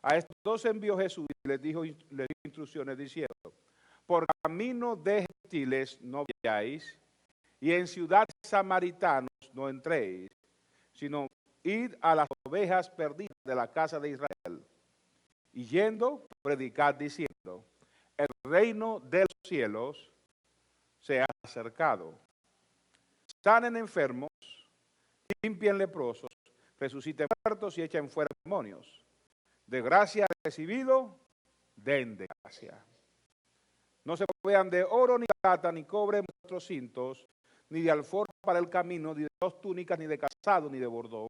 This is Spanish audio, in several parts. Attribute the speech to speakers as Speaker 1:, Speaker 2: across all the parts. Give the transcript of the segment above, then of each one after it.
Speaker 1: A estos dos envió Jesús y les dio instrucciones diciendo: por camino de gentiles no vayáis, y en ciudades samaritanos no entréis, sino id a las ovejas perdidas de la casa de Israel. Y yendo, predicad diciendo: el reino de los cielos se ha acercado. Sanen enfermos, limpien leprosos, resuciten muertos y echen fuera demonios. De gracia recibido, den de gracia. No se provean de oro, ni plata, ni cobre en vuestros cintos, ni de alforja para el camino, ni de dos túnicas, ni de calzado, ni de bordón,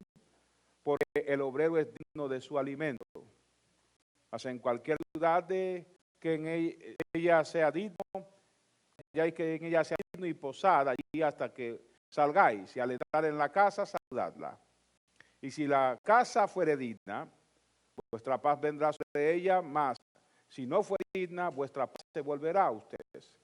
Speaker 1: porque el obrero es digno de su alimento. Mas en cualquier ciudad que en ella sea digno, ya que en ella sea digno y posada allí hasta que salgáis, y al entrar en la casa, saludadla. Y si la casa fuere digna, vuestra paz vendrá sobre ella, mas si no fuere digna, vuestra paz se volverá a ustedes.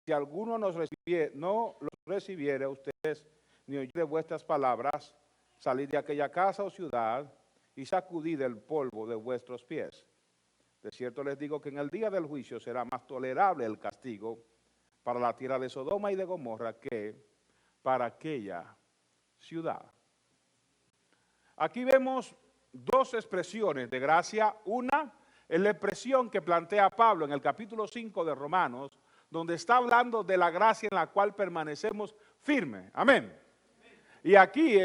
Speaker 1: Si alguno no los recibiere a ustedes, ni oyere vuestras palabras, salid de aquella casa o ciudad y sacudid el polvo de vuestros pies. De cierto les digo que en el día del juicio será más tolerable el castigo para la tierra de Sodoma y de Gomorra que para aquella ciudad. Aquí vemos dos expresiones de gracia. Una es la expresión que plantea Pablo en el capítulo 5 de Romanos, donde está hablando de la gracia en la cual permanecemos firmes. Amén. Y aquí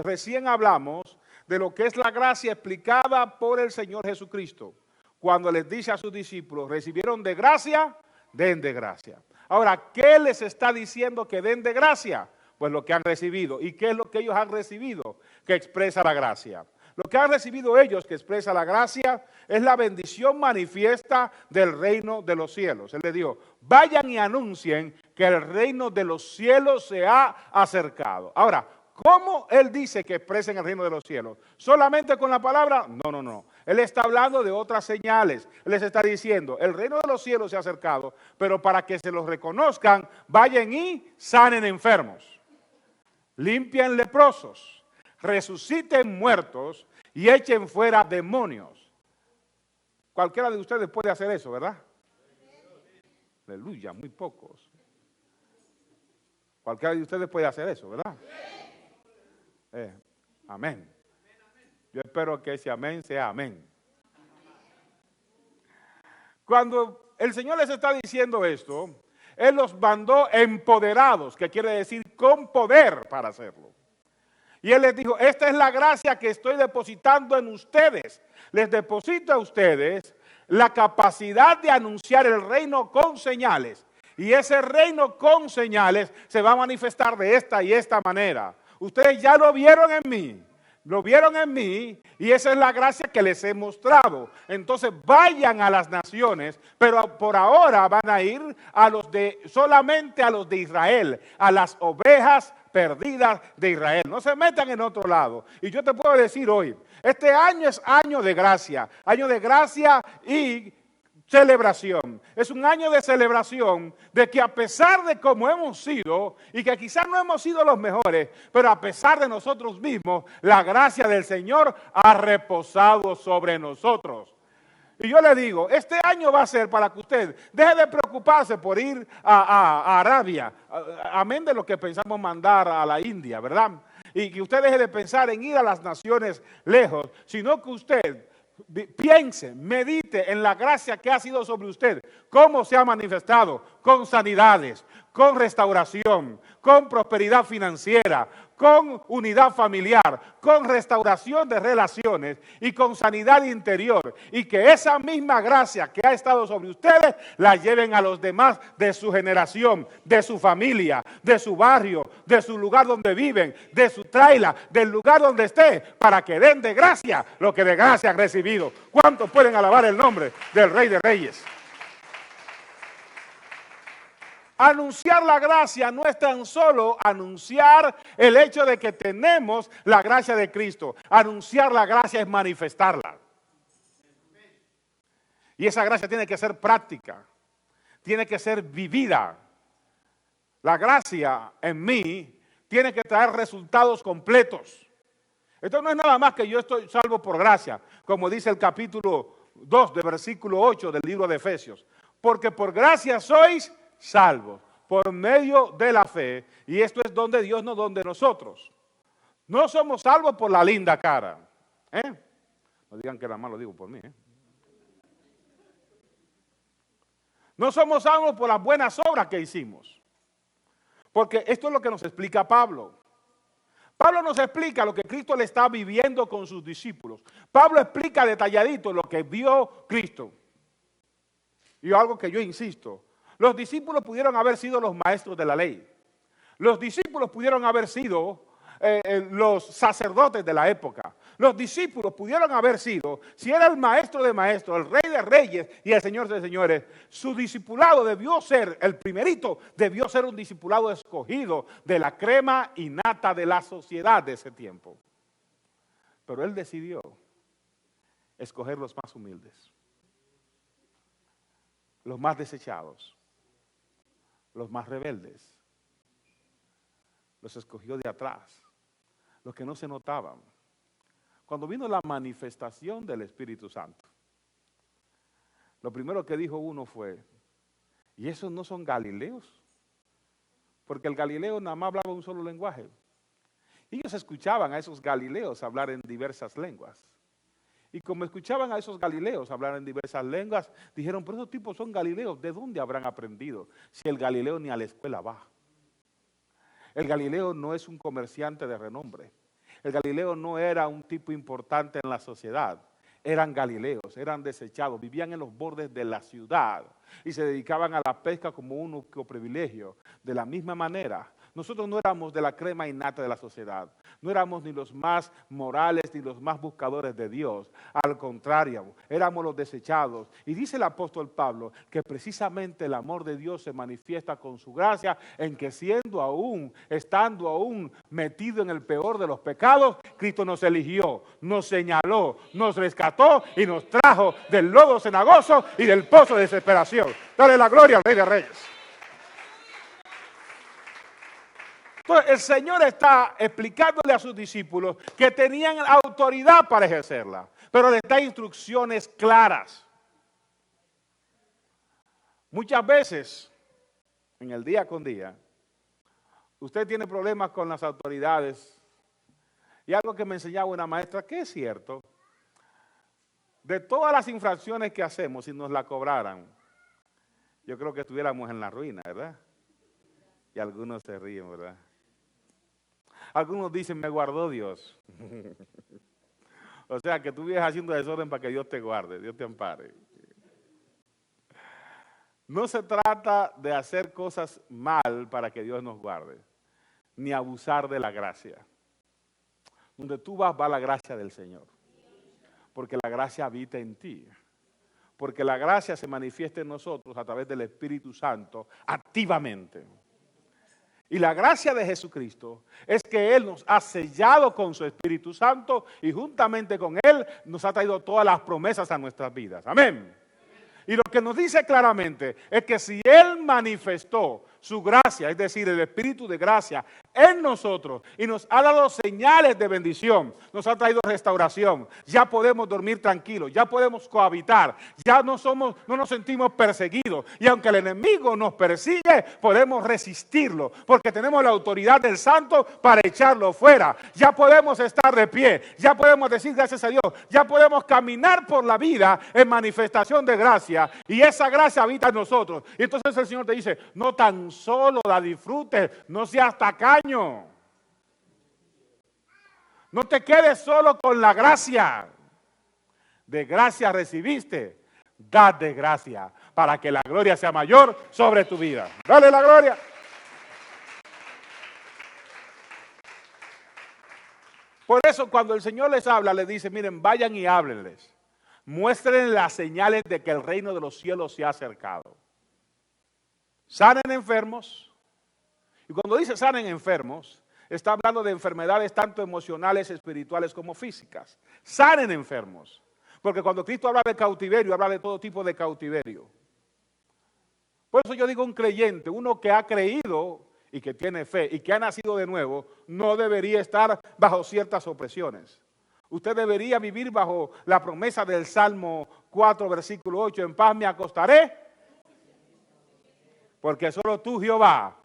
Speaker 1: recién hablamos de lo que es la gracia explicada por el Señor Jesucristo, cuando les dice a sus discípulos: recibieron de gracia, den de gracia. Ahora, ¿qué les está diciendo que den de gracia? Pues lo que han recibido. ¿Y qué es lo que ellos han recibido que expresa la gracia? Lo que han recibido ellos que expresa la gracia es la bendición manifiesta del reino de los cielos. Él les dijo: vayan y anuncien que el reino de los cielos se ha acercado. Ahora, ¿cómo él dice que expresen el reino de los cielos? ¿Solamente con la palabra? No. Él está hablando de otras señales. Él les está diciendo: el reino de los cielos se ha acercado, pero para que se los reconozcan, vayan y sanen enfermos, limpien leprosos, resuciten muertos y echen fuera demonios. Cualquiera de ustedes puede hacer eso, ¿verdad? Aleluya, muy pocos. Cualquiera de ustedes puede hacer eso, ¿verdad? Amén. Yo espero que ese amén sea amén. Cuando el Señor les está diciendo esto, Él los mandó empoderados, que quiere decir con poder para hacerlo. Y Él les dijo: esta es la gracia que estoy depositando en ustedes. Les deposito a ustedes la capacidad de anunciar el reino con señales. Y ese reino con señales se va a manifestar de esta y esta manera. Ustedes ya lo vieron en mí. Lo vieron en mí y esa es la gracia que les he mostrado. Entonces vayan a las naciones, pero por ahora van a ir solamente a los de Israel, a las ovejas perdidas de Israel. No se metan en otro lado. Y yo te puedo decir hoy, este año es año de gracia y celebración. Es un año de celebración de que a pesar de cómo hemos sido y que quizás no hemos sido los mejores, pero a pesar de nosotros mismos, la gracia del Señor ha reposado sobre nosotros. Y yo le digo, este año va a ser para que usted deje de preocuparse por ir a Arabia, amén de lo que pensamos mandar a la India, ¿verdad? Y que usted deje de pensar en ir a las naciones lejos, sino que usted piense, medite en la gracia que ha sido sobre usted, cómo se ha manifestado con sanidades, con restauración, con prosperidad financiera, con unidad familiar, con restauración de relaciones y con sanidad interior. Y que esa misma gracia que ha estado sobre ustedes la lleven a los demás de su generación, de su familia, de su barrio, de su lugar donde viven, de su traila, del lugar donde esté, para que den de gracia lo que de gracia han recibido. ¿Cuántos pueden alabar el nombre del Rey de Reyes? Anunciar la gracia no es tan solo anunciar el hecho de que tenemos la gracia de Cristo. Anunciar la gracia es manifestarla. Y esa gracia tiene que ser práctica, tiene que ser vivida. La gracia en mí tiene que traer resultados completos. Esto no es nada más que yo estoy salvo por gracia, como dice el capítulo 2 de versículo 8 del libro de Efesios. Porque por gracia sois salvos, por medio de la fe. Y esto es don de Dios, no don de nosotros. No somos salvos por la linda cara. No digan que nada más lo digo por mí. No somos salvos por las buenas obras que hicimos. Porque esto es lo que nos explica Pablo. Pablo nos explica lo que Cristo le está viviendo con sus discípulos. Pablo explica detalladito lo que vio Cristo. Y algo que yo insisto, los discípulos pudieron haber sido los maestros de la ley. Los discípulos pudieron haber sido los sacerdotes de la época. Los discípulos pudieron haber sido, si era el maestro de maestros, el rey de reyes y el señor de señores, su discipulado debió ser, el primerito, debió ser un discipulado escogido de la crema y nata de la sociedad de ese tiempo. Pero él decidió escoger los más humildes, los más desechados, los más rebeldes. Los escogió de atrás, los que no se notaban. Cuando vino la manifestación del Espíritu Santo, lo primero que dijo uno fue, ¿y esos no son galileos? Porque el galileo nada más hablaba un solo lenguaje. Y ellos escuchaban a esos galileos hablar en diversas lenguas. Y como escuchaban a esos galileos hablar en diversas lenguas, dijeron, pero esos tipos son galileos, ¿de dónde habrán aprendido? Si el galileo ni a la escuela va. El galileo no es un comerciante de renombre. El galileo no era un tipo importante en la sociedad. Eran galileos, eran desechados, vivían en los bordes de la ciudad y se dedicaban a la pesca como un único privilegio. De la misma manera, nosotros no éramos de la crema innata de la sociedad. No éramos ni los más morales ni los más buscadores de Dios. Al contrario, éramos los desechados. Y dice el apóstol Pablo que precisamente el amor de Dios se manifiesta con su gracia en que estando aún metido en el peor de los pecados, Cristo nos eligió, nos señaló, nos rescató y nos trajo del lodo cenagoso y del pozo de desesperación. Dale la gloria al Rey de Reyes. Entonces, el Señor está explicándole a sus discípulos que tenían autoridad para ejercerla, pero les da instrucciones claras. Muchas veces, en el día con día, usted tiene problemas con las autoridades. Y algo que me enseñaba una maestra, que es cierto, de todas las infracciones que hacemos, si nos la cobraran, yo creo que estuviéramos en la ruina, ¿verdad? Y algunos se ríen, ¿verdad? Algunos dicen, me guardó Dios. O sea, que tú vienes haciendo desorden para que Dios te guarde, Dios te ampare. No se trata de hacer cosas mal para que Dios nos guarde, ni abusar de la gracia. Donde tú vas, va la gracia del Señor. Porque la gracia habita en ti. Porque la gracia se manifiesta en nosotros a través del Espíritu Santo activamente. Y la gracia de Jesucristo es que Él nos ha sellado con su Espíritu Santo y juntamente con Él nos ha traído todas las promesas a nuestras vidas. Amén. Y lo que nos dice claramente es que si Él manifestó su gracia, es decir, el Espíritu de gracia en nosotros y nos ha dado señales de bendición, nos ha traído restauración, ya podemos dormir tranquilos, ya podemos cohabitar, ya no nos sentimos perseguidos y aunque el enemigo nos persigue, podemos resistirlo porque tenemos la autoridad del Santo para echarlo fuera, ya podemos estar de pie, ya podemos decir gracias a Dios, ya podemos caminar por la vida en manifestación de gracia y esa gracia habita en nosotros. Y entonces el Señor te dice, no tan solo la disfrutes, no seas tacaño. No te quedes solo con la gracia. De gracia recibiste, dad de gracia, para que la gloria sea mayor sobre tu vida. Dale la gloria. Por eso cuando el Señor les habla, les dice, miren, vayan y háblenles. Muestren las señales de que el reino de los cielos se ha acercado. Sanen enfermos. Y cuando dice sanen enfermos, está hablando de enfermedades tanto emocionales, espirituales como físicas. Sanen enfermos. Porque cuando Cristo habla de cautiverio, habla de todo tipo de cautiverio. Por eso yo digo un creyente, uno que ha creído y que tiene fe y que ha nacido de nuevo, no debería estar bajo ciertas opresiones. Usted debería vivir bajo la promesa del Salmo 4, versículo 8, en paz me acostaré, porque solo tú, Jehová.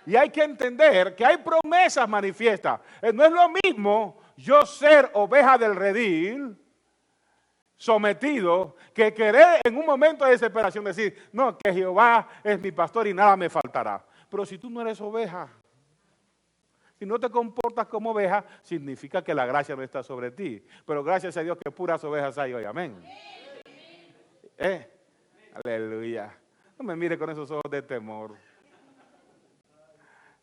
Speaker 1: Y hay que entender que hay promesas manifiestas. No es lo mismo yo ser oveja del redil, sometido, que querer en un momento de desesperación decir, no, que Jehová es mi pastor y nada me faltará. Pero si tú no eres oveja, si no te comportas como oveja, significa que la gracia no está sobre ti. Pero gracias a Dios que puras ovejas hay hoy, amén. Aleluya. No me mire con esos ojos de temor.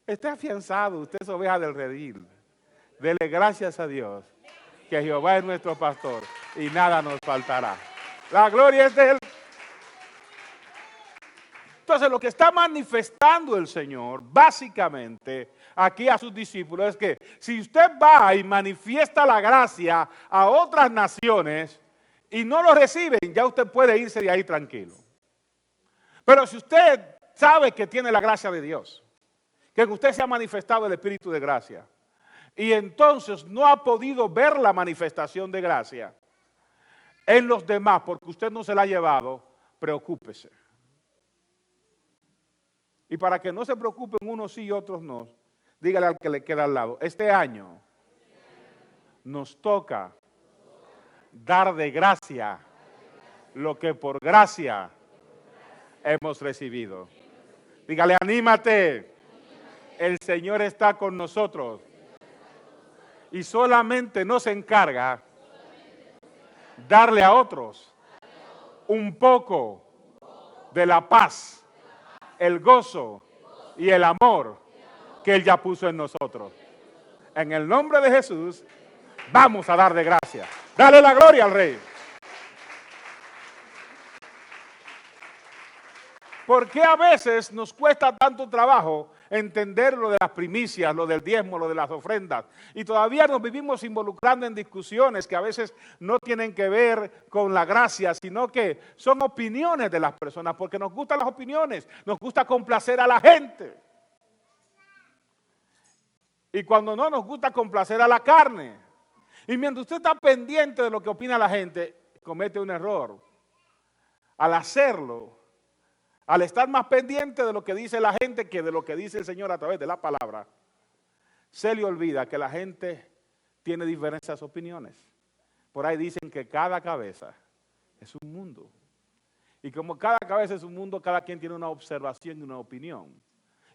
Speaker 1: Esté afianzado, usted es oveja del redil. Dele gracias a Dios, que Jehová es nuestro pastor y nada nos faltará. La gloria es de Él. Entonces, lo que está manifestando el Señor, básicamente, aquí a sus discípulos, es que si usted va y manifiesta la gracia a otras naciones y no lo reciben, ya usted puede irse de ahí tranquilo. Pero si usted sabe que tiene la gracia de Dios, que en usted se ha manifestado el Espíritu de gracia, y entonces no ha podido ver la manifestación de gracia en los demás porque usted no se la ha llevado, preocúpese. Y para que no se preocupen unos sí y otros no, dígale al que le queda al lado, este año nos toca dar de gracia lo que por gracia hemos recibido. Dígale, anímate, el Señor está con nosotros. Y solamente nos encarga darle a otros un poco de la paz, el gozo y el amor que Él ya puso en nosotros. En el nombre de Jesús, vamos a dar de gracia. Dale la gloria al Rey. ¿Por qué a veces nos cuesta tanto trabajo entender lo de las primicias, lo del diezmo, lo de las ofrendas? Y todavía nos vivimos involucrando en discusiones que a veces no tienen que ver con la gracia, sino que son opiniones de las personas, porque nos gustan las opiniones, nos gusta complacer a la gente. Y cuando no nos gusta complacer a la carne. Y mientras usted está pendiente de lo que opina la gente, comete un error. Al hacerlo, al estar más pendiente de lo que dice la gente que de lo que dice el Señor a través de la palabra, se le olvida que la gente tiene diversas opiniones. Por ahí dicen que cada cabeza es un mundo. Y como cada cabeza es un mundo, cada quien tiene una observación y una opinión.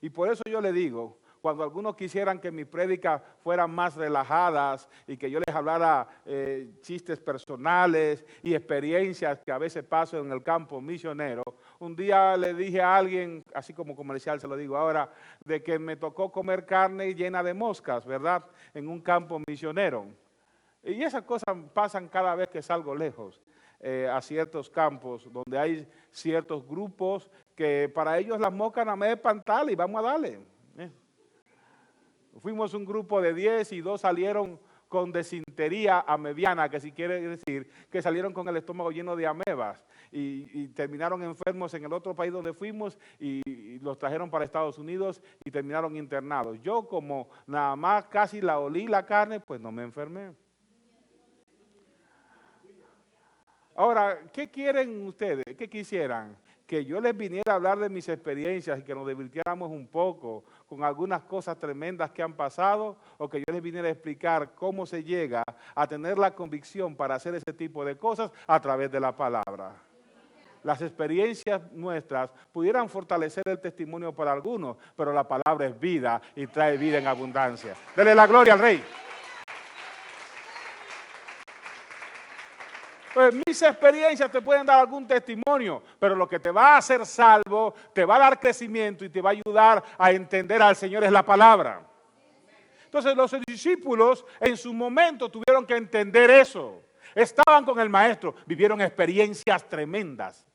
Speaker 1: Y por eso yo le digo, cuando algunos quisieran que mis prédicas fueran más relajadas y que yo les hablara chistes personales y experiencias que a veces paso en el campo misionero, un día le dije a alguien, así como comercial se lo digo ahora, de que me tocó comer carne llena de moscas, ¿verdad? En un campo misionero. Y esas cosas pasan cada vez que salgo lejos a ciertos campos donde hay ciertos grupos que para ellos las moscas nada más es espantar y vamos a darle. Fuimos un grupo de 10 y 2 salieron con desintería amebiana, que si quiere decir que salieron con el estómago lleno de amebas y terminaron enfermos en el otro país donde fuimos y los trajeron para Estados Unidos y terminaron internados. Yo como nada más casi la olí la carne, pues no me enfermé. Ahora, ¿qué quieren ustedes? ¿Qué quisieran? Que yo les viniera a hablar de mis experiencias y que nos divirtiéramos un poco con algunas cosas tremendas que han pasado, o que yo les viniera a explicar cómo se llega a tener la convicción para hacer ese tipo de cosas a través de la palabra. Las experiencias nuestras pudieran fortalecer el testimonio para algunos, pero la palabra es vida y trae vida en abundancia. Dele la gloria al Rey. Pues mis experiencias te pueden dar algún testimonio, pero lo que te va a hacer salvo, te va a dar crecimiento y te va a ayudar a entender al Señor es la palabra. Entonces los discípulos en su momento tuvieron que entender eso. Estaban con el maestro, vivieron experiencias tremendas,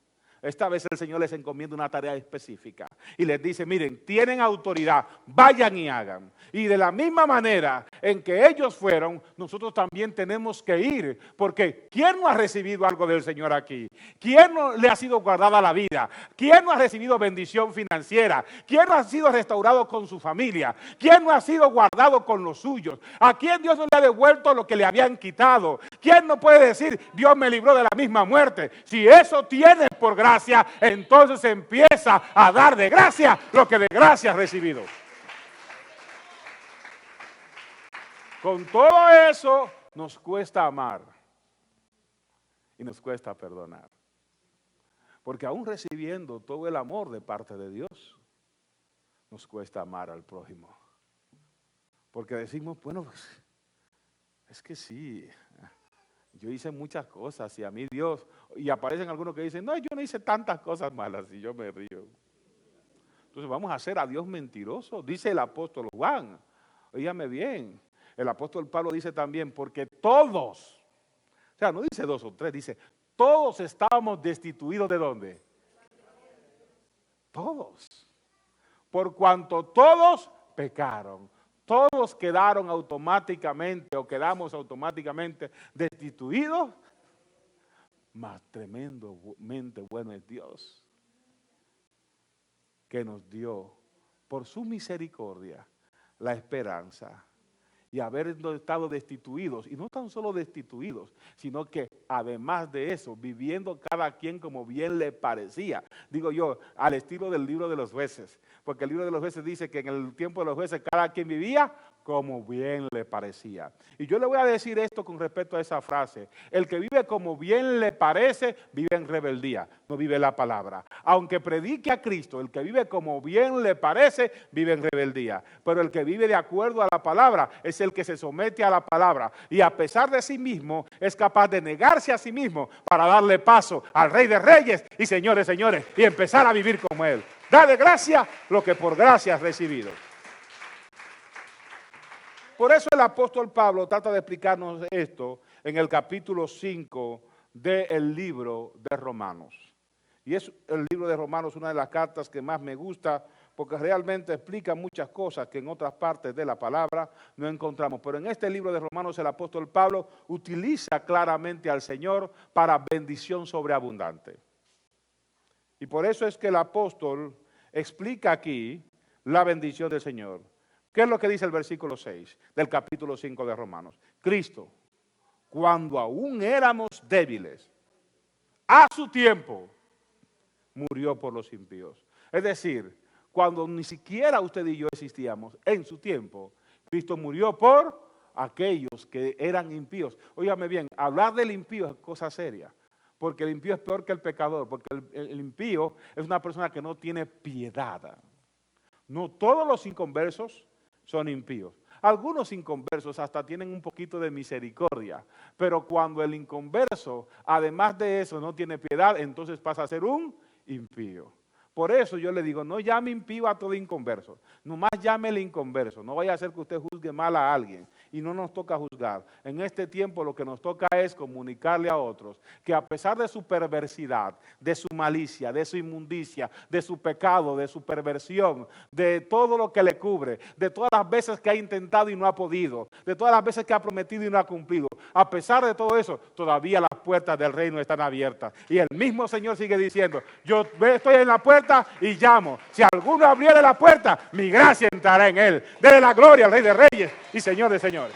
Speaker 1: Esta vez el Señor les encomienda una tarea específica y les dice, miren, tienen autoridad, vayan y hagan. Y de la misma manera en que ellos fueron, nosotros también tenemos que ir, porque ¿quién no ha recibido algo del Señor aquí? ¿Quién no le ha sido guardada la vida? ¿Quién no ha recibido bendición financiera? ¿Quién no ha sido restaurado con su familia? ¿Quién no ha sido guardado con los suyos? ¿A quién Dios no le ha devuelto lo que le habían quitado? ¿Quién no puede decir, Dios me libró de la misma muerte? Si eso tiene por gracia, entonces empieza a dar de gracia lo que de gracia has recibido. Con todo eso nos cuesta amar y nos cuesta perdonar. Porque aún recibiendo todo el amor de parte de Dios, nos cuesta amar al prójimo. Porque decimos, bueno, pues, es que sí, yo hice muchas cosas y a mí Dios, y aparecen algunos que dicen, no, yo no hice tantas cosas malas y yo me río. Entonces vamos a hacer a Dios mentiroso, dice el apóstol Juan. Óigame bien, el apóstol Pablo dice también, porque todos, o sea, no dice 2 o 3, dice, todos estábamos destituidos ¿de dónde? Todos. Por cuanto todos pecaron. Todos quedaron automáticamente o quedamos automáticamente destituidos, mas tremendamente bueno es Dios, que nos dio por su misericordia la esperanza y haber estado destituidos, y no tan solo destituidos, sino que además de eso, viviendo cada quien como bien le parecía, digo yo, al estilo del libro de los jueces, porque el libro de los jueces dice que en el tiempo de los jueces cada quien vivía como bien le parecía. Y yo le voy a decir esto con respecto a esa frase: el que vive como bien le parece, vive en rebeldía, no vive la palabra. Aunque predique a Cristo, el que vive como bien le parece, vive en rebeldía. Pero el que vive de acuerdo a la palabra es el que se somete a la palabra y a pesar de sí mismo es capaz de negarse a sí mismo para darle paso al Rey de Reyes y Señores, señores, y empezar a vivir como Él. Da de gracia lo que por gracia has recibido. Por eso el apóstol Pablo trata de explicarnos esto en el capítulo 5 del libro de Romanos. Y es el libro de Romanos una de las cartas que más me gusta porque realmente explica muchas cosas que en otras partes de la palabra no encontramos. Pero en este libro de Romanos el apóstol Pablo utiliza claramente al Señor para bendición sobreabundante. Y por eso es que el apóstol explica aquí la bendición del Señor. ¿Qué es lo que dice el versículo 6 del capítulo 5 de Romanos? Cristo, cuando aún éramos débiles, a su tiempo, murió por los impíos. Es decir, cuando ni siquiera usted y yo existíamos, en su tiempo, Cristo murió por aquellos que eran impíos. Óigame bien, hablar del impío es cosa seria, porque el impío es peor que el pecador, porque el impío es una persona que no tiene piedad. No todos los inconversos son impíos. Algunos inconversos hasta tienen un poquito de misericordia, pero cuando el inconverso, además de eso, no tiene piedad, entonces pasa a ser un impío. Por eso yo le digo, no llame impío a todo inconverso, nomás llámele inconverso, no vaya a hacer que usted juzgue mal a alguien y no nos toca juzgar. En este tiempo lo que nos toca es comunicarle a otros que a pesar de su perversidad, de su malicia, de su inmundicia, de su pecado, de su perversión, de todo lo que le cubre, de todas las veces que ha intentado y no ha podido, de todas las veces que ha prometido y no ha cumplido, a pesar de todo eso, todavía las puertas del reino están abiertas. Y el mismo Señor sigue diciendo, yo estoy en la puerta y llamo. Si alguno abriere la puerta, mi gracia entrará en él. Dele la gloria al Rey de Reyes y Señor de Señores.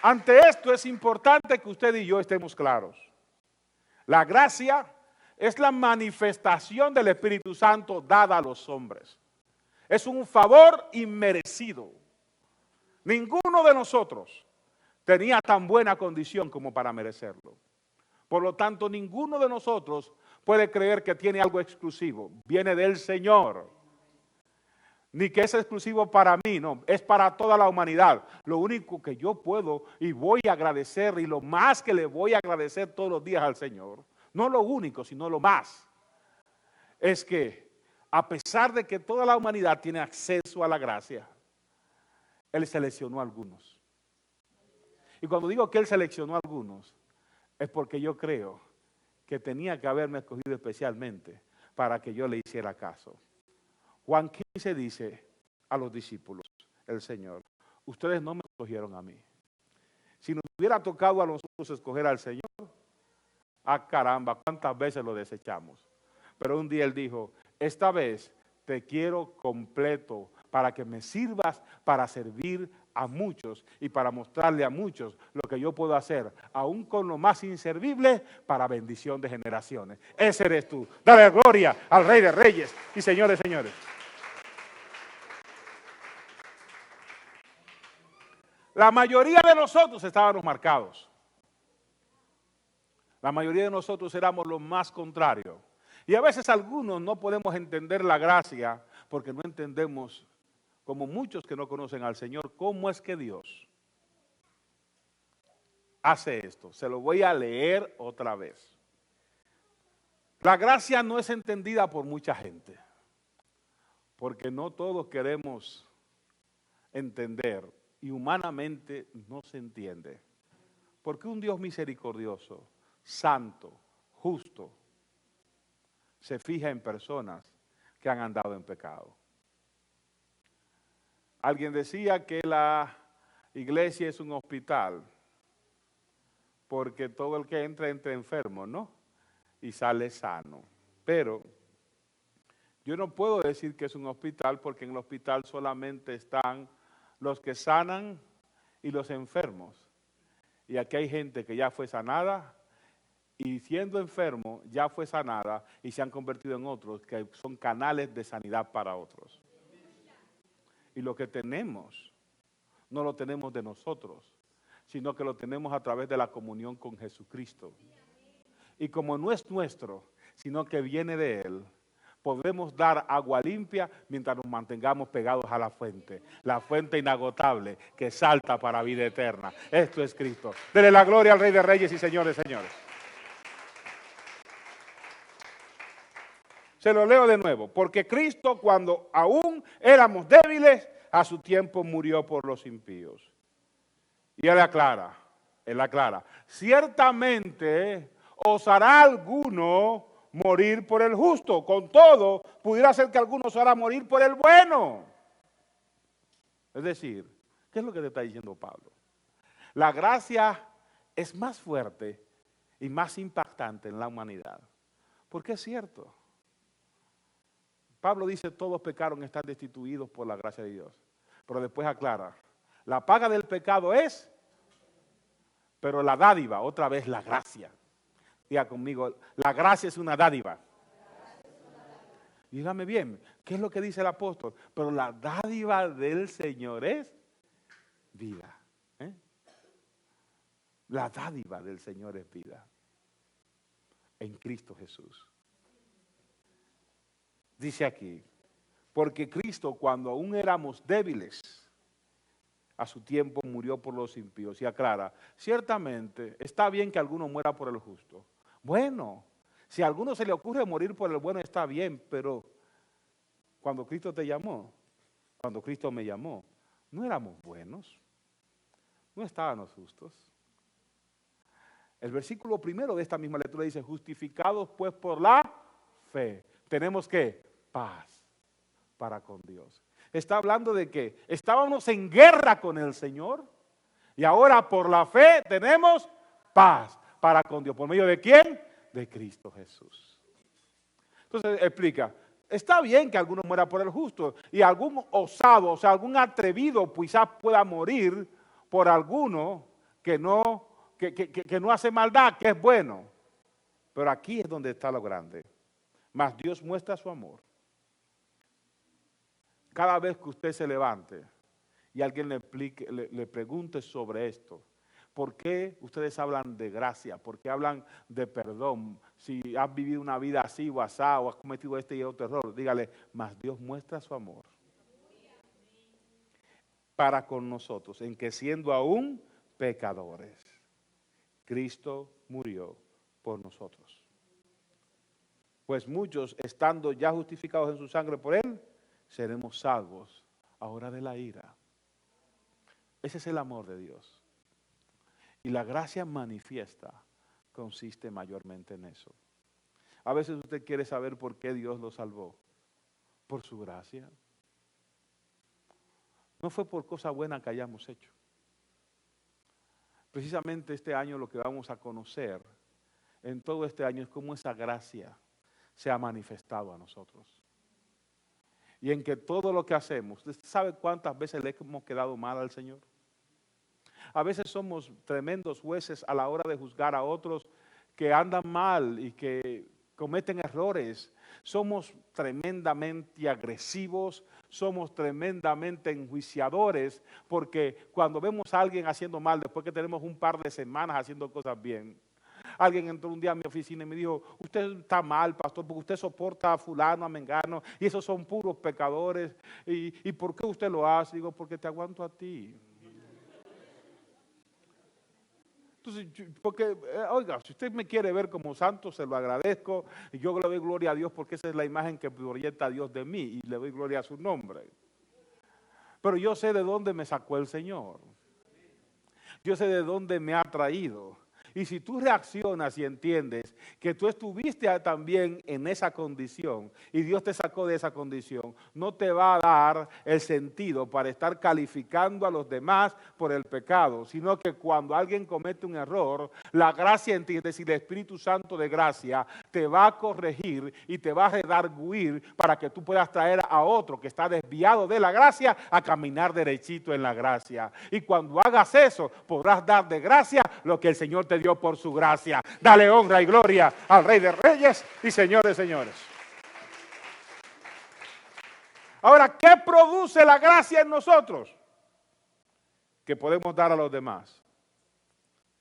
Speaker 1: Ante esto es importante que usted y yo estemos claros. La gracia es la manifestación del Espíritu Santo dada a los hombres. Es un favor inmerecido. Ninguno de nosotros tenía tan buena condición como para merecerlo. Por lo tanto, ninguno de nosotros puede creer que tiene algo exclusivo. Viene del Señor. Ni que es exclusivo para mí, no, es para toda la humanidad. Lo único que yo puedo y voy a agradecer, y lo más que le voy a agradecer todos los días al Señor, no lo único, sino lo más, es que a pesar de que toda la humanidad tiene acceso a la gracia, Él seleccionó a algunos. Y cuando digo que Él seleccionó a algunos, es porque yo creo que tenía que haberme escogido especialmente para que yo le hiciera caso. Juan 15 dice a los discípulos, el Señor, ustedes no me escogieron a mí. Si nos hubiera tocado a nosotros escoger al Señor, caramba, ¿cuántas veces lo desechamos? Pero un día Él dijo, esta vez te quiero completo para que me sirvas para servir a muchos y para mostrarle a muchos lo que yo puedo hacer, aún con lo más inservible, para bendición de generaciones. Ese eres tú. Dale gloria al Rey de Reyes y Señores, señores. La mayoría de nosotros estábamos marcados. La mayoría de nosotros éramos los más contrarios. Y a veces algunos no podemos entender la gracia porque no entendemos, como muchos que no conocen al Señor, cómo es que Dios hace esto. Se lo voy a leer otra vez. La gracia no es entendida por mucha gente, porque no todos queremos entender y humanamente no se entiende. Porque un Dios misericordioso, santo, justo, se fija en personas que han andado en pecado. Alguien decía que la iglesia es un hospital porque todo el que entra enfermo, ¿no? Y sale sano. Pero yo no puedo decir que es un hospital porque en el hospital solamente están los que sanan y los enfermos. Y aquí hay gente que ya fue sanada y siendo enfermo ya fue sanada y se han convertido en otros que son canales de sanidad para otros. Y lo que tenemos, no lo tenemos de nosotros, sino que lo tenemos a través de la comunión con Jesucristo. Y como no es nuestro, sino que viene de Él, podemos dar agua limpia mientras nos mantengamos pegados a la fuente inagotable que salta para vida eterna. Esto es Cristo. Dele la gloria al Rey de Reyes y Señores, señores. Se lo leo de nuevo. Porque Cristo, cuando aún éramos débiles, a su tiempo murió por los impíos. Y él aclara, ciertamente osará alguno morir por el justo. Con todo, pudiera ser que alguno osara morir por el bueno. Es decir, ¿qué es lo que te está diciendo Pablo? La gracia es más fuerte y más impactante en la humanidad. Porque es cierto. Pablo dice, todos pecaron, están destituidos por la gracia de Dios. Pero después aclara, la paga del pecado es, pero la dádiva, otra vez la gracia. Diga conmigo, la gracia es una dádiva. Dígame bien, ¿qué es lo que dice el apóstol? Pero la dádiva del Señor es vida. La dádiva del Señor es vida. En Cristo Jesús. Dice aquí, porque Cristo cuando aún éramos débiles, a su tiempo murió por los impíos. Y aclara, ciertamente está bien que alguno muera por el justo. Bueno, si a alguno se le ocurre morir por el bueno está bien, pero cuando Cristo te llamó, cuando Cristo me llamó, no éramos buenos, no estábamos justos. El versículo primero de esta misma lectura dice, justificados pues por la fe, tenemos que paz para con Dios. Está hablando de que estábamos en guerra con el Señor y ahora por la fe tenemos paz para con Dios. ¿Por medio de quién? De Cristo Jesús. Entonces explica, está bien que alguno muera por el justo y algún osado, o sea, algún atrevido quizás pueda morir por alguno que no hace maldad, que es bueno. Pero aquí es donde está lo grande. Mas Dios muestra su amor. Cada vez que usted se levante y alguien le pregunte sobre esto, ¿por qué ustedes hablan de gracia? ¿Por qué hablan de perdón? Si has vivido una vida así o asá, o has cometido este y otro error, dígale, mas Dios muestra su amor para con nosotros, en que siendo aún pecadores, Cristo murió por nosotros. Pues muchos, estando ya justificados en su sangre por Él, seremos salvos ahora de la ira. Ese es el amor de Dios. Y la gracia manifiesta consiste mayormente en eso. A veces usted quiere saber por qué Dios lo salvó. Por su gracia. No fue por cosa buena que hayamos hecho. Precisamente este año lo que vamos a conocer en todo este año es cómo esa gracia se ha manifestado a nosotros. Y en que todo lo que hacemos, ¿usted sabe cuántas veces le hemos quedado mal al Señor? A veces somos tremendos jueces a la hora de juzgar a otros que andan mal y que cometen errores. Somos tremendamente agresivos, somos tremendamente enjuiciadores, porque cuando vemos a alguien haciendo mal, después que tenemos un par de semanas haciendo cosas bien, alguien entró un día a mi oficina y me dijo, usted está mal, pastor, porque usted soporta a fulano, a mengano, y esos son puros pecadores, ¿y por qué usted lo hace? Digo, porque te aguanto a ti. Entonces, porque, oiga, si usted me quiere ver como santo, se lo agradezco, y yo le doy gloria a Dios porque esa es la imagen que proyecta a Dios de mí, y le doy gloria a su nombre. Pero yo sé de dónde me sacó el Señor. Yo sé de dónde me ha traído. Y si tú reaccionas y entiendes que tú estuviste también en esa condición y Dios te sacó de esa condición, no te va a dar el sentido para estar calificando a los demás por el pecado, sino que cuando alguien comete un error, la gracia en ti, es decir, el Espíritu Santo de gracia, te va a corregir y te va a redarguir para que tú puedas traer a otro que está desviado de la gracia a caminar derechito en la gracia. Y cuando hagas eso, podrás dar de gracia lo que el Señor te dio por su gracia. Dale honra y gloria al Rey de Reyes y Señor de Señores. Ahora, ¿qué produce la gracia en nosotros? Que podemos dar a los demás.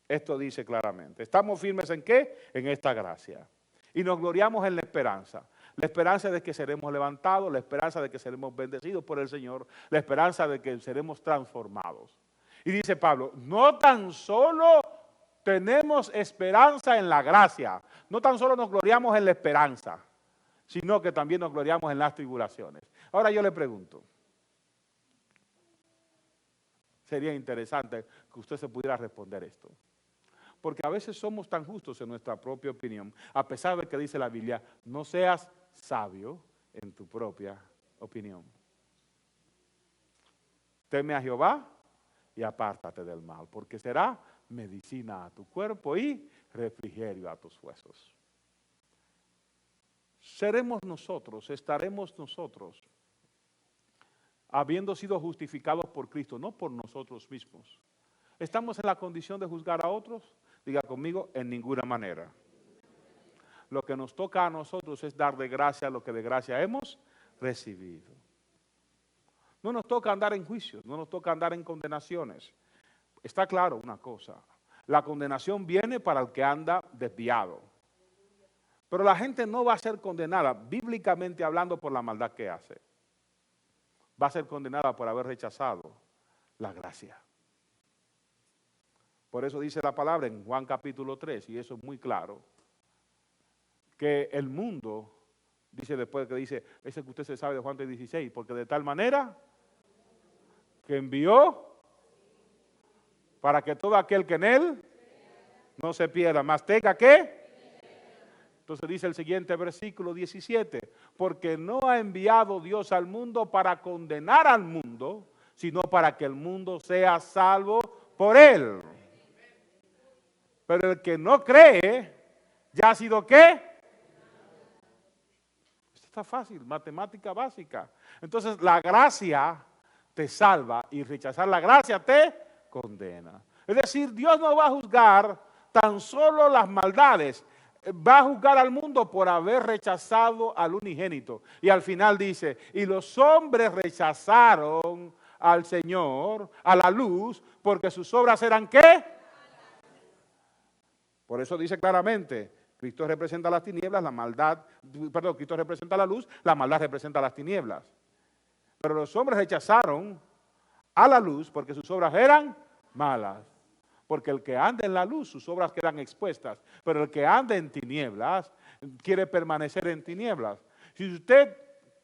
Speaker 1: Esto dice claramente. ¿Estamos firmes en qué? En esta gracia. Y nos gloriamos en la esperanza. La esperanza de que seremos levantados, la esperanza de que seremos bendecidos por el Señor, la esperanza de que seremos transformados. Y dice Pablo, no tan solo tenemos esperanza en la gracia, no tan solo nos gloriamos en la esperanza, sino que también nos gloriamos en las tribulaciones. Ahora yo le pregunto, sería interesante que usted se pudiera responder esto, porque a veces somos tan justos en nuestra propia opinión, a pesar de que dice la Biblia, no seas sabio en tu propia opinión. Teme a Jehová y apártate del mal, porque será medicina a tu cuerpo y refrigerio a tus huesos. Seremos nosotros, estaremos nosotros, habiendo sido justificados por Cristo, no por nosotros mismos. ¿Estamos en la condición de juzgar a otros? Diga conmigo, en ninguna manera. Lo que nos toca a nosotros es dar de gracia lo que de gracia hemos recibido. No nos toca andar en juicios, no nos toca andar en condenaciones. Está claro una cosa, la condenación viene para el que anda desviado. Pero la gente no va a ser condenada, bíblicamente hablando, por la maldad que hace. Va a ser condenada por haber rechazado la gracia. Por eso dice la palabra en Juan capítulo 3, y eso es muy claro, que el mundo, dice después que dice, ese que usted se sabe de Juan 3:16, porque de tal manera que envió para que todo aquel que en él no se pierda, más tenga que. Entonces dice el siguiente versículo 17, porque no ha enviado Dios al mundo para condenar al mundo, sino para que el mundo sea salvo por él. Pero el que no cree, ya ha sido ¿qué? Esto está fácil, matemática básica. Entonces la gracia te salva y rechazar la gracia te condena. Es decir, Dios no va a juzgar tan solo las maldades, va a juzgar al mundo por haber rechazado al unigénito. Y al final dice, y los hombres rechazaron al Señor, a la luz, porque sus obras eran ¿qué? Por eso dice claramente, Cristo representa las tinieblas, la maldad, perdón, Cristo representa la luz, la maldad representa las tinieblas. Pero los hombres rechazaron a la luz porque sus obras eran malas. Porque el que anda en la luz, sus obras quedan expuestas. Pero el que anda en tinieblas, quiere permanecer en tinieblas. Si usted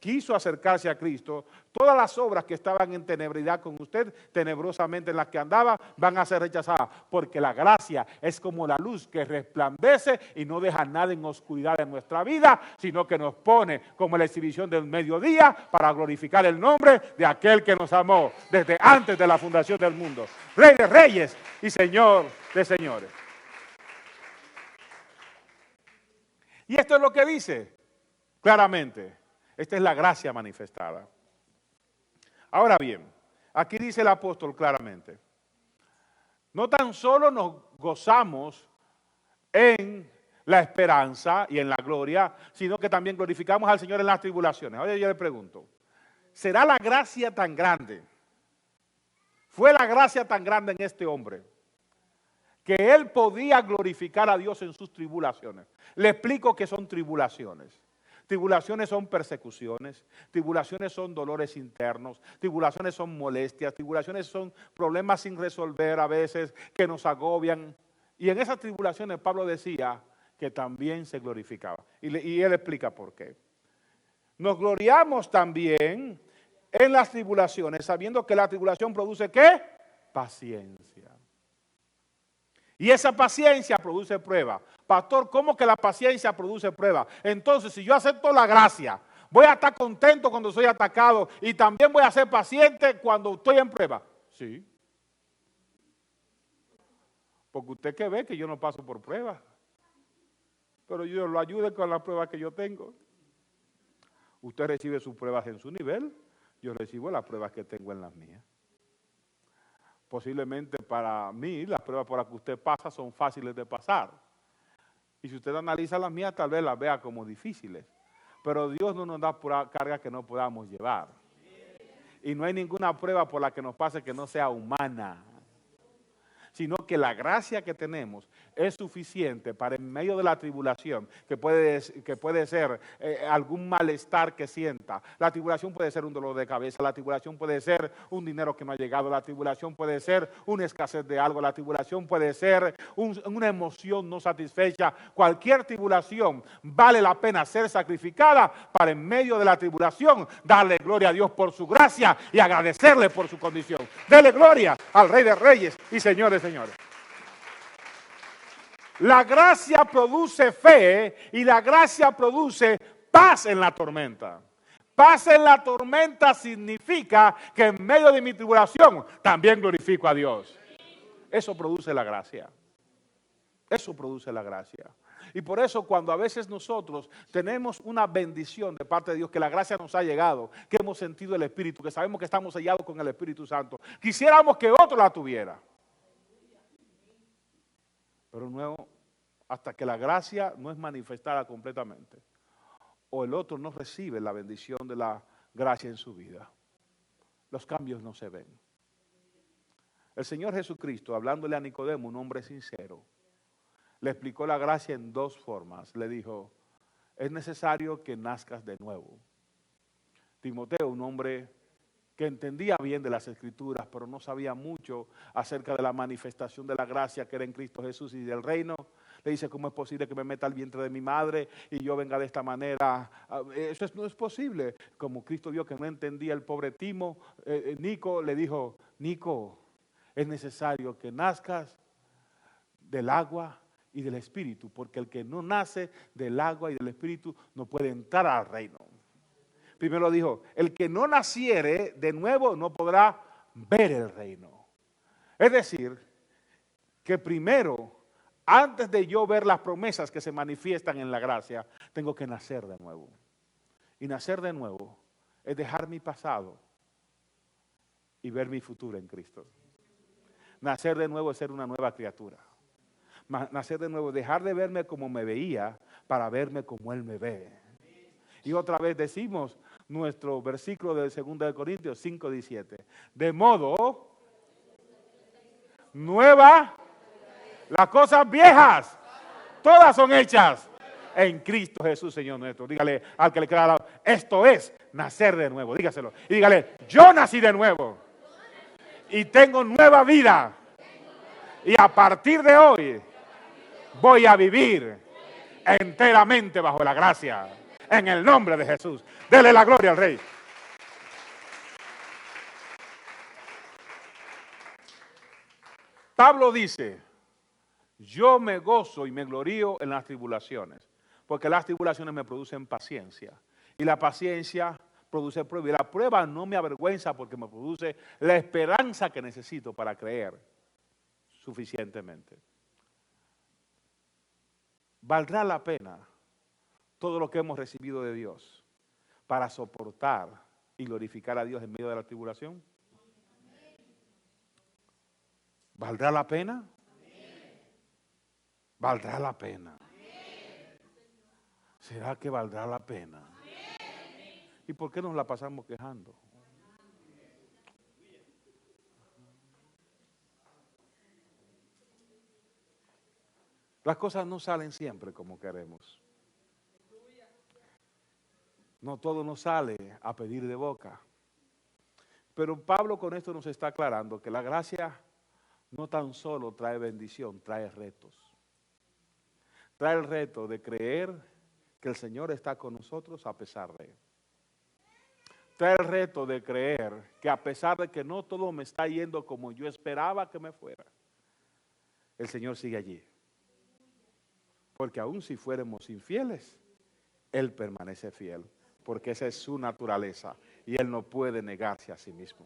Speaker 1: quiso acercarse a Cristo, todas las obras que estaban en tenebridad con usted, tenebrosamente en las que andaba, van a ser rechazadas, porque la gracia es como la luz que resplandece y no deja nada en oscuridad en nuestra vida, sino que nos pone como la exhibición del mediodía para glorificar el nombre de aquel que nos amó desde antes de la fundación del mundo. Rey de reyes y Señor de señores. Y esto es lo que dice claramente. Esta es la gracia manifestada. Ahora bien, aquí dice el apóstol claramente, no tan solo nos gozamos en la esperanza y en la gloria, sino que también glorificamos al Señor en las tribulaciones. Ahora yo le pregunto, ¿será la gracia tan grande? ¿Fue la gracia tan grande en este hombre que él podía glorificar a Dios en sus tribulaciones? Le explico qué son tribulaciones. Tribulaciones son persecuciones, tribulaciones son dolores internos, tribulaciones son molestias, tribulaciones son problemas sin resolver a veces que nos agobian. Y en esas tribulaciones Pablo decía que también se glorificaba. Y él explica por qué. Nos gloriamos también en las tribulaciones, sabiendo que la tribulación produce ¿qué? Paciencia. Y esa paciencia produce prueba. Pastor, ¿cómo que la paciencia produce prueba? Entonces, si yo acepto la gracia, voy a estar contento cuando soy atacado y también voy a ser paciente cuando estoy en prueba. Sí. Porque usted que ve que yo no paso por pruebas. Pero yo lo ayude con las pruebas que yo tengo. Usted recibe sus pruebas en su nivel, yo recibo las pruebas que tengo en las mías. Posiblemente para mí las pruebas por las que usted pasa son fáciles de pasar. Y si usted analiza las mías, tal vez las vea como difíciles. Pero Dios no nos da carga que no podamos llevar. Y no hay ninguna prueba por la que nos pase que no sea humana. Sino que la gracia que tenemos es suficiente para en medio de la tribulación, que puede ser algún malestar que sienta. La tribulación puede ser un dolor de cabeza, la tribulación puede ser un dinero que no ha llegado, la tribulación puede ser una escasez de algo, la tribulación puede ser una emoción no satisfecha. Cualquier tribulación vale la pena ser sacrificada para en medio de la tribulación darle gloria a Dios por su gracia y agradecerle por su condición. Dele gloria al Rey de Reyes y Señores. Señores, la gracia produce fe y la gracia produce paz en la tormenta. Paz en la tormenta significa que en medio de mi tribulación también glorifico a Dios. Eso produce la gracia. Eso produce la gracia. Y por eso cuando a veces nosotros tenemos una bendición de parte de Dios, que la gracia nos ha llegado, que hemos sentido el Espíritu, que sabemos que estamos sellados con el Espíritu Santo, quisiéramos que otro la tuviera. Pero nuevo, hasta que la gracia no es manifestada completamente, o el otro no recibe la bendición de la gracia en su vida, los cambios no se ven. El Señor Jesucristo, hablándole a Nicodemo, un hombre sincero, le explicó la gracia en dos formas. Le dijo, es necesario que nazcas de nuevo. Timoteo, un hombre que entendía bien de las Escrituras, pero no sabía mucho acerca de la manifestación de la gracia que era en Cristo Jesús y del reino, le dice, ¿cómo es posible que me meta al vientre de mi madre y yo venga de esta manera? Eso no es posible. Como Cristo vio que no entendía el pobre Nico, le dijo, Nico, es necesario que nazcas del agua y del Espíritu, porque el que no nace del agua y del Espíritu no puede entrar al reino. Primero dijo, el que no naciere de nuevo no podrá ver el reino. Es decir, que primero, antes de yo ver las promesas que se manifiestan en la gracia, tengo que nacer de nuevo. Y nacer de nuevo es dejar mi pasado y ver mi futuro en Cristo. Nacer de nuevo es ser una nueva criatura. Nacer de nuevo, dejar de verme como me veía para verme como Él me ve. Y otra vez decimos nuestro versículo de 2 Corintios 5:17. De modo nueva, las cosas viejas, todas son hechas en Cristo Jesús, Señor nuestro. Dígale al que le queda al lado, esto es nacer de nuevo. Dígaselo. Y dígale, yo nací de nuevo. Y tengo nueva vida. Y a partir de hoy voy a vivir enteramente bajo la gracia. En el nombre de Jesús. Dele la gloria al Rey. Pablo dice, yo me gozo y me glorío en las tribulaciones, porque las tribulaciones me producen paciencia, y la paciencia produce prueba, y la prueba no me avergüenza porque me produce la esperanza que necesito para creer suficientemente. ¿Valdrá la pena todo lo que hemos recibido de Dios para soportar y glorificar a Dios en medio de la tribulación? ¿Valdrá la pena? ¿Valdrá la pena? ¿Será que valdrá la pena? ¿Y por qué nos la pasamos quejando? Las cosas no salen siempre como queremos. No todo nos sale a pedir de boca. Pero Pablo con esto nos está aclarando que la gracia no tan solo trae bendición, trae retos. Trae el reto de creer que el Señor está con nosotros a pesar de él. Trae el reto de creer que a pesar de que no todo me está yendo como yo esperaba que me fuera, el Señor sigue allí. Porque aun si fuéramos infieles, Él permanece fiel, porque esa es su naturaleza y Él no puede negarse a sí mismo.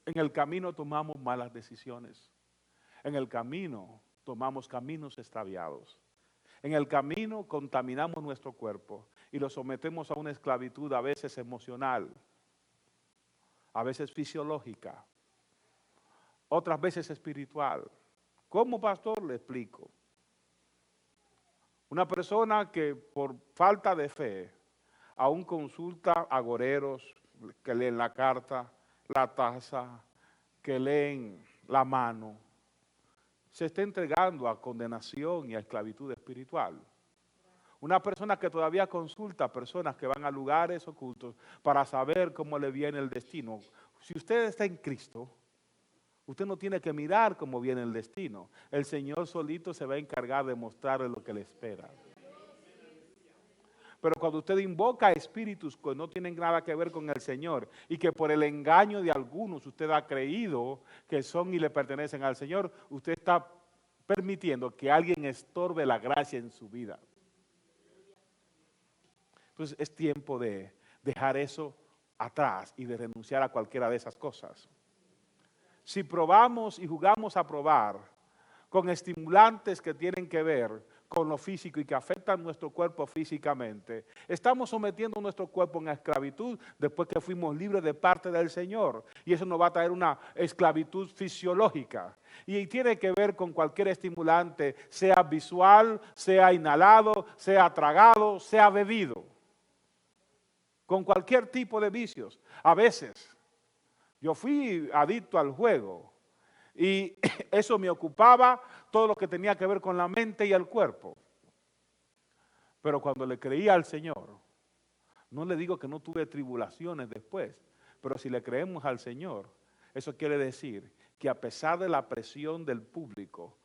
Speaker 1: En el camino tomamos malas decisiones. En el camino tomamos caminos extraviados. En el camino contaminamos nuestro cuerpo y lo sometemos a una esclavitud a veces emocional, a veces fisiológica, otras veces espiritual. ¿Cómo, pastor? Le explico. Una persona que por falta de fe aún consulta agoreros que leen la carta, la taza, que leen la mano, se está entregando a condenación y a esclavitud espiritual. Una persona que todavía consulta a personas que van a lugares ocultos para saber cómo le viene el destino. Si usted está en Cristo, usted no tiene que mirar cómo viene el destino. El Señor solito se va a encargar de mostrarle lo que le espera. Pero cuando usted invoca a espíritus que no tienen nada que ver con el Señor y que por el engaño de algunos usted ha creído que son y le pertenecen al Señor, usted está permitiendo que alguien estorbe la gracia en su vida. Entonces es tiempo de dejar eso atrás y de renunciar a cualquiera de esas cosas. Si probamos y jugamos a probar con estimulantes que tienen que ver con lo físico y que afectan nuestro cuerpo físicamente, estamos sometiendo nuestro cuerpo en esclavitud después que fuimos libres de parte del Señor. Y eso nos va a traer una esclavitud fisiológica. Y tiene que ver con cualquier estimulante, sea visual, sea inhalado, sea tragado, sea bebido. Con cualquier tipo de vicios. A veces, yo fui adicto al juego. Y eso me ocupaba todo lo que tenía que ver con la mente y el cuerpo. Pero cuando le creía al Señor, no le digo que no tuve tribulaciones después, pero si le creemos al Señor, eso quiere decir que a pesar de la presión del público,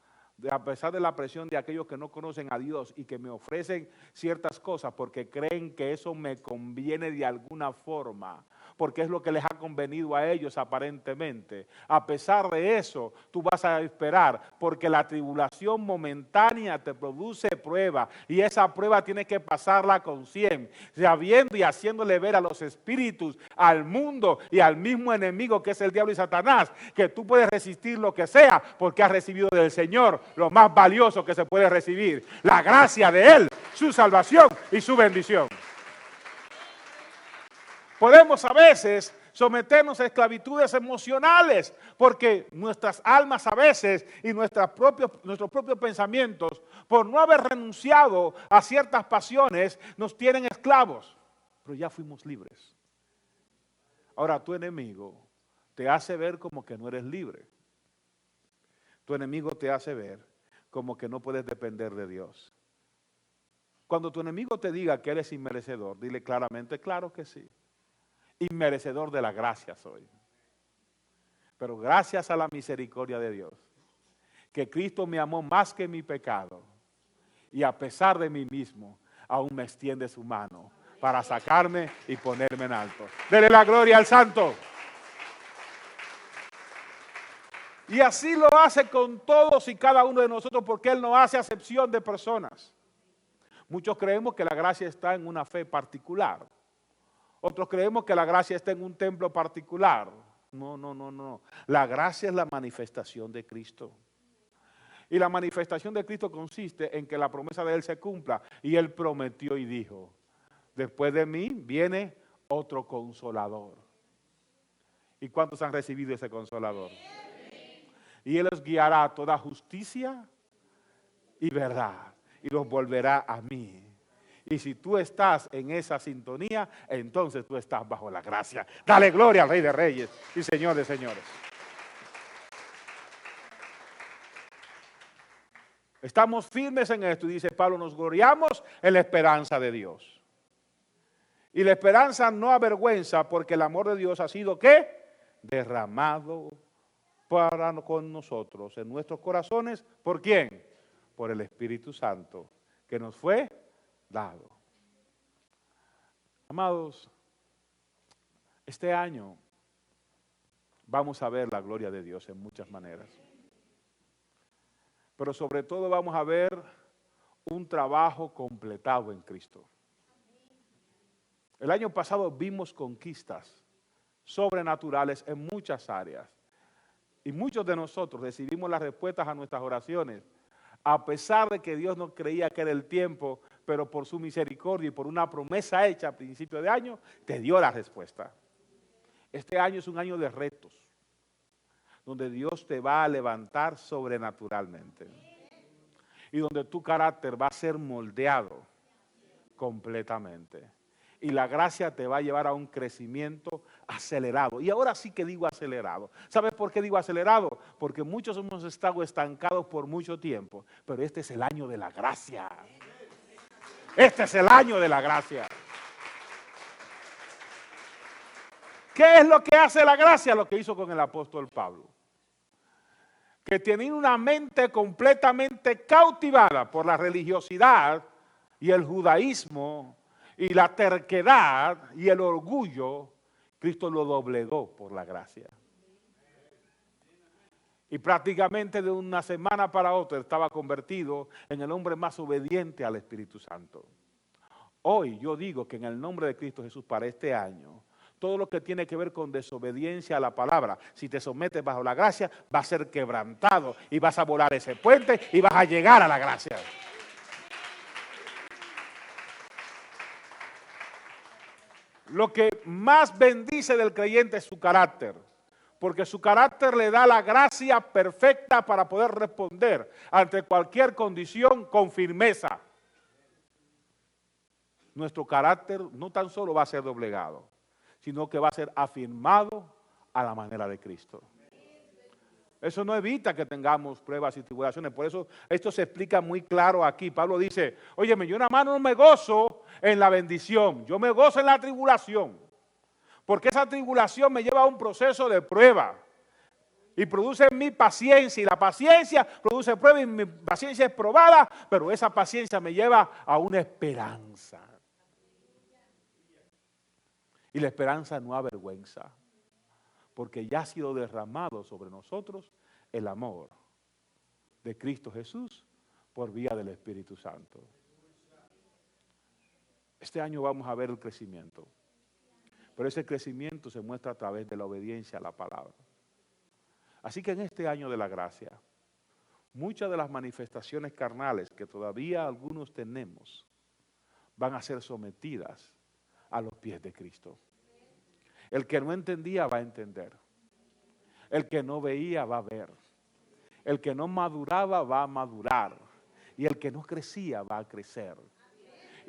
Speaker 1: a pesar de la presión de aquellos que no conocen a Dios y que me ofrecen ciertas cosas porque creen que eso me conviene de alguna forma, porque es lo que les ha convenido a ellos aparentemente. A pesar de eso, tú vas a esperar, porque la tribulación momentánea te produce prueba, y esa prueba tienes que pasarla con 100, sabiendo y haciéndole ver a los espíritus, al mundo y al mismo enemigo que es el diablo y Satanás, que tú puedes resistir lo que sea, porque has recibido del Señor lo más valioso que se puede recibir, la gracia de Él, su salvación y su bendición. Podemos a veces someternos a esclavitudes emocionales, porque nuestras almas a veces y nuestros propios pensamientos, por no haber renunciado a ciertas pasiones, nos tienen esclavos. Pero ya fuimos libres. Ahora tu enemigo te hace ver como que no eres libre. Tu enemigo te hace ver como que no puedes depender de Dios. Cuando tu enemigo te diga que eres inmerecedor, dile claramente, claro que sí. Inmerecedor de la gracia soy. Pero gracias a la misericordia de Dios, que Cristo me amó más que mi pecado, y a pesar de mí mismo, aún me extiende su mano para sacarme y ponerme en alto. Dele la gloria al Santo. Y así lo hace con todos y cada uno de nosotros, porque Él no hace acepción de personas. Muchos creemos que la gracia está en una fe particular. Otros creemos que la gracia está en un templo particular. No. La gracia es la manifestación de Cristo. Y la manifestación de Cristo consiste en que la promesa de Él se cumpla. Y Él prometió y dijo, después de mí viene otro consolador. ¿Y cuántos han recibido ese consolador? Y Él los guiará a toda justicia y verdad. Y los volverá a mí. Y si tú estás en esa sintonía, entonces tú estás bajo la gracia. Dale gloria al Rey de Reyes y Señor de Señores. Estamos firmes en esto y dice Pablo, nos gloriamos en la esperanza de Dios. Y la esperanza no avergüenza porque el amor de Dios ha sido ¿qué? Derramado para con nosotros en nuestros corazones. ¿Por quién? Por el Espíritu Santo que nos fue dado. Amados, este año vamos a ver la gloria de Dios en muchas maneras. Pero sobre todo vamos a ver un trabajo completado en Cristo. El año pasado vimos conquistas sobrenaturales en muchas áreas. Y muchos de nosotros recibimos las respuestas a nuestras oraciones, a pesar de que Dios no creía que era el tiempo, pero por su misericordia y por una promesa hecha a principio de año, te dio la respuesta. Este año es un año de retos, donde Dios te va a levantar sobrenaturalmente y donde tu carácter va a ser moldeado completamente. Y la gracia te va a llevar a un crecimiento acelerado. Y ahora sí que digo acelerado. ¿Sabes por qué digo acelerado? Porque muchos hemos estado estancados por mucho tiempo, pero este es el año de la gracia. Este es el año de la gracia. ¿Qué es lo que hace la gracia? Lo que hizo con el apóstol Pablo. Que tenía una mente completamente cautivada por la religiosidad y el judaísmo y la terquedad y el orgullo, Cristo lo doblegó por la gracia. Y prácticamente de una semana para otra estaba convertido en el hombre más obediente al Espíritu Santo. Hoy yo digo que en el nombre de Cristo Jesús para este año, todo lo que tiene que ver con desobediencia a la palabra, si te sometes bajo la gracia, va a ser quebrantado y vas a volar ese puente y vas a llegar a la gracia. Lo que más bendice del creyente es su carácter, porque su carácter le da la gracia perfecta para poder responder ante cualquier condición con firmeza. Nuestro carácter no tan solo va a ser doblegado, sino que va a ser afirmado a la manera de Cristo. Eso no evita que tengamos pruebas y tribulaciones. Por eso esto se explica muy claro aquí. Pablo dice, óyeme, yo nada más no me gozo en la bendición, yo me gozo en la tribulación. Porque esa tribulación me lleva a un proceso de prueba. Y produce en mí paciencia, y la paciencia produce prueba, y mi paciencia es probada, pero esa paciencia me lleva a una esperanza. Y la esperanza no avergüenza, porque ya ha sido derramado sobre nosotros el amor de Cristo Jesús por vía del Espíritu Santo. Este año vamos a ver el crecimiento, pero ese crecimiento se muestra a través de la obediencia a la palabra. Así que en este año de la gracia, muchas de las manifestaciones carnales que todavía algunos tenemos van a ser sometidas a los pies de Cristo. El que no entendía va a entender. El que no veía va a ver. El que no maduraba va a madurar. Y el que no crecía va a crecer.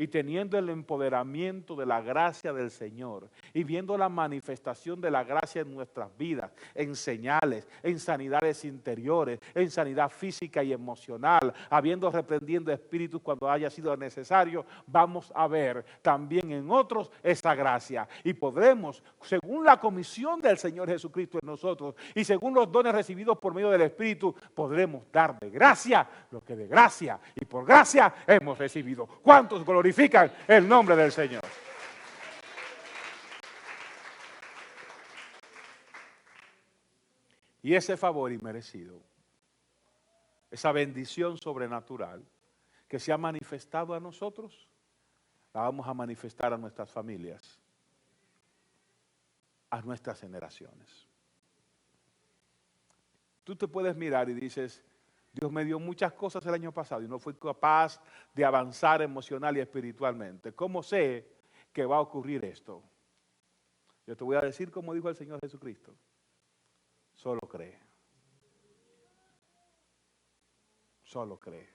Speaker 1: Y teniendo el empoderamiento de la gracia del Señor y viendo la manifestación de la gracia en nuestras vidas, en señales, en sanidades interiores, en sanidad física y emocional, habiendo reprendiendo espíritus cuando haya sido necesario, vamos a ver también en otros esa gracia. Y podremos, según la comisión del Señor Jesucristo en nosotros y según los dones recibidos por medio del Espíritu, podremos dar de gracia lo que de gracia y por gracia hemos recibido. ¿Cuántos glorifican glorifican el nombre del Señor. Y ese favor inmerecido, esa bendición sobrenatural que se ha manifestado a nosotros, la vamos a manifestar a nuestras familias, a nuestras generaciones. Tú te puedes mirar y dices, Dios me dio muchas cosas el año pasado y no fui capaz de avanzar emocional y espiritualmente. ¿Cómo sé que va a ocurrir esto? Yo te voy a decir como dijo el Señor Jesucristo. Solo cree. Solo cree.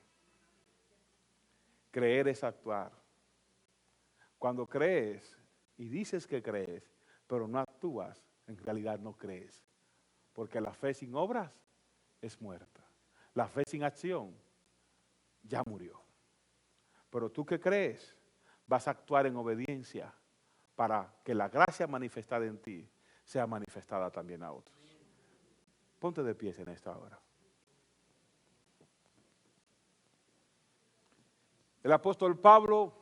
Speaker 1: Creer es actuar. Cuando crees y dices que crees, pero no actúas, en realidad no crees. Porque la fe sin obras es muerta. La fe sin acción ya murió. Pero tú que crees, vas a actuar en obediencia para que la gracia manifestada en ti sea manifestada también a otros. Ponte de pies en esta hora. El apóstol Pablo,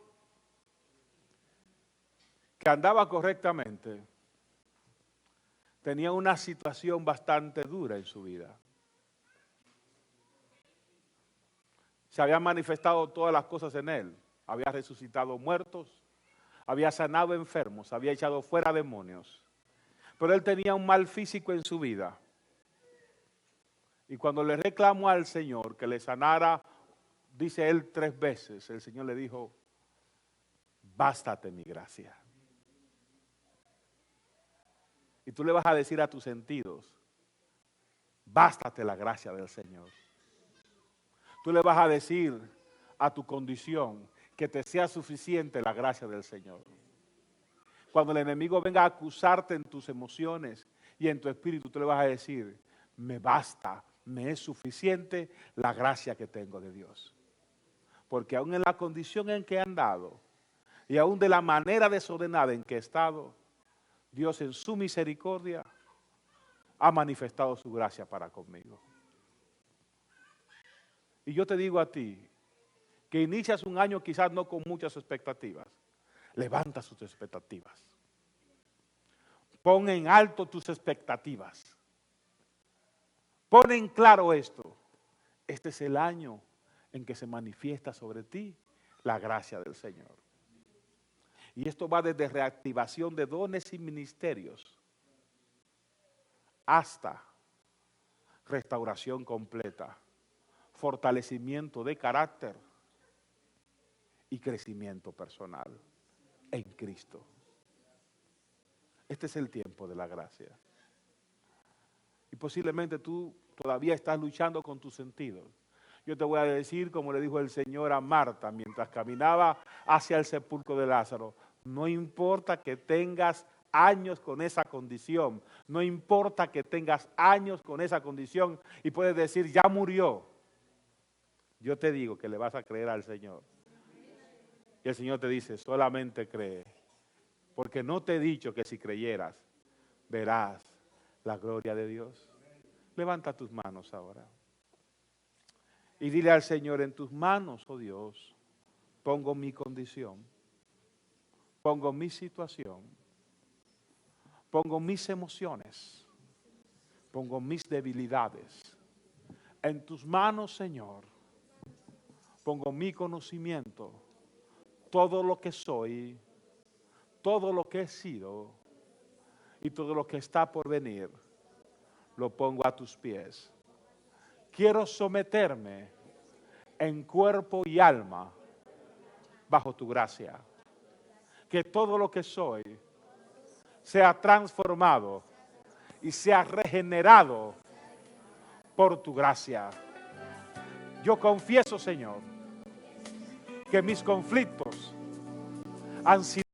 Speaker 1: que andaba correctamente, tenía una situación bastante dura en su vida. Se habían manifestado todas las cosas en él. Había resucitado muertos, había sanado enfermos, había echado fuera demonios. Pero él tenía un mal físico en su vida. Y cuando le reclamó al Señor que le sanara, dice él 3 veces, el Señor le dijo, bástate mi gracia. Y tú le vas a decir a tus sentidos, bástate la gracia del Señor. Tú le vas a decir a tu condición que te sea suficiente la gracia del Señor. Cuando el enemigo venga a acusarte en tus emociones y en tu espíritu, tú le vas a decir, me basta, me es suficiente la gracia que tengo de Dios. Porque aún en la condición en que he andado y aún de la manera desordenada en que he estado, Dios en su misericordia ha manifestado su gracia para conmigo. Y yo te digo a ti, que inicias un año quizás no con muchas expectativas, levanta sus expectativas. Pon en alto tus expectativas. Pon en claro esto. Este es el año en que se manifiesta sobre ti la gracia del Señor. Y esto va desde reactivación de dones y ministerios hasta restauración completa, fortalecimiento de carácter y crecimiento personal en Cristo. Este es el tiempo de la gracia. Y posiblemente tú todavía estás luchando con tus sentidos. Yo te voy a decir, como le dijo el Señor a Marta mientras caminaba hacia el sepulcro de Lázaro, no importa que tengas años con esa condición, no importa que tengas años con esa condición y puedes decir, ya murió. Yo te digo que le vas a creer al Señor. Y el Señor te dice, solamente cree, porque no te he dicho que si creyeras, verás la gloria de Dios. Levanta tus manos ahora. Y dile al Señor, en tus manos, oh Dios, pongo mi condición, pongo mi situación, pongo mis emociones, pongo mis debilidades. En tus manos, Señor, pongo mi conocimiento, todo lo que soy, todo lo que he sido y todo lo que está por venir, lo pongo a tus pies. Quiero someterme en cuerpo y alma bajo tu gracia. Que todo lo que soy sea transformado y sea regenerado por tu gracia. Yo confieso, Señor, que mis conflictos han sido